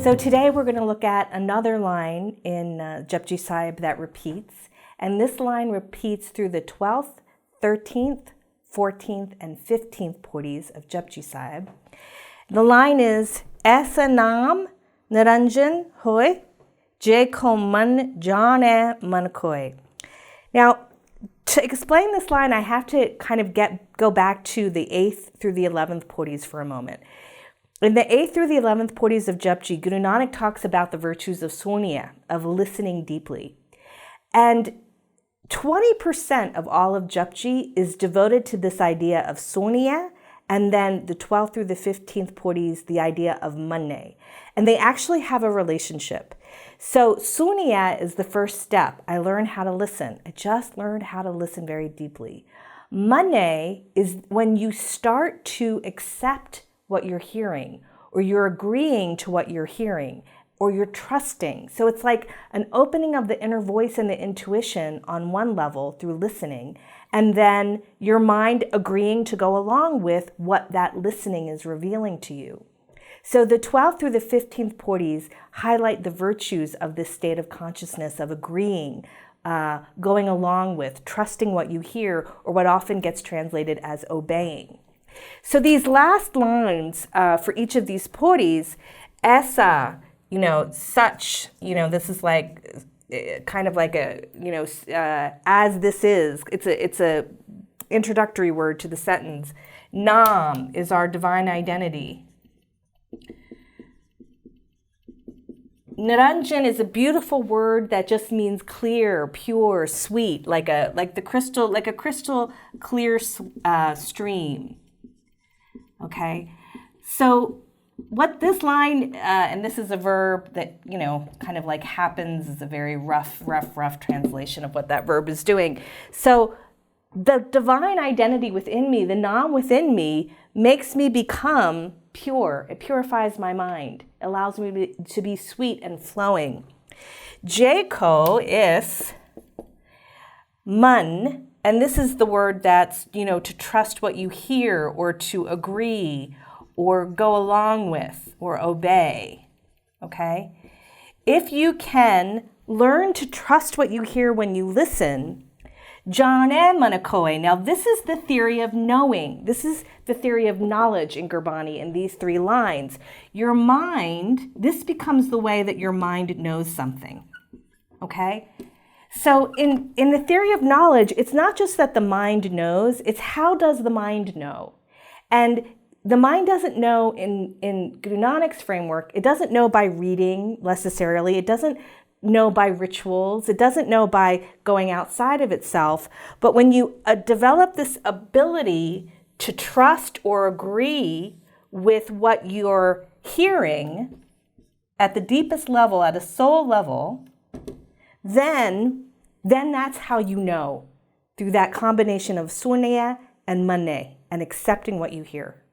So today we're going to look at another line in Japji Sahib that repeats, and this line repeats through the 12th, 13th, 14th, and 15th pauris of Japji Sahib. The line is, Aisa naam Niranjan hoy, je ko man jane man koy. Now, to explain this line, I have to kind of go back to the 8th through the 11th pauris for a moment. In the 8th through the 11th pauris of Japji, Guru Nanak talks about the virtues of sunya, of listening deeply. And 20% of all of Japji is devoted to this idea of sunya, and then the 12th through the 15th pauris, the idea of manne. And they actually have a relationship. So sunya is the first step. I learned how to listen. I just learned how to listen very deeply. Manne is when you start to accept what you're hearing, or you're agreeing to what you're hearing, or you're trusting. So it's like an opening of the inner voice and the intuition on one level through listening, and then your mind agreeing to go along with what that listening is revealing to you. So the 12th through the 15th pauris highlight the virtues of this state of consciousness, of agreeing, going along with, trusting what you hear, or what often gets translated as obeying. So these last lines for each of these pauris, Esa, such, this is like kind of like a, as this is. It's a introductory word to the sentence. Nam is our divine identity. Niranjan is a beautiful word that just means clear, pure, sweet, like a crystal clear stream. Okay, so what this line, and this is a verb that, kind of like happens, is a very rough translation of what that verb is doing. So the divine identity within me, the Nam within me, makes me become pure. It purifies my mind, allows me to be sweet and flowing. Jeko is man. And this is the word that's, to trust what you hear, or to agree, or go along with, or obey, okay? If you can learn to trust what you hear when you listen, jane manakoy. Now this is the theory of knowing. This is the theory of knowledge in Gurbani in these 3 lines. Your mind, this becomes the way that your mind knows something, okay? So in the theory of knowledge, it's not just that the mind knows, it's how does the mind know? And the mind doesn't know in Guru Nanak's framework, it doesn't know by reading necessarily, it doesn't know by rituals, it doesn't know by going outside of itself, but when you develop this ability to trust or agree with what you're hearing at the deepest level, at a soul level, then that's how you know, through that combination of sunya and manne, and accepting what you hear.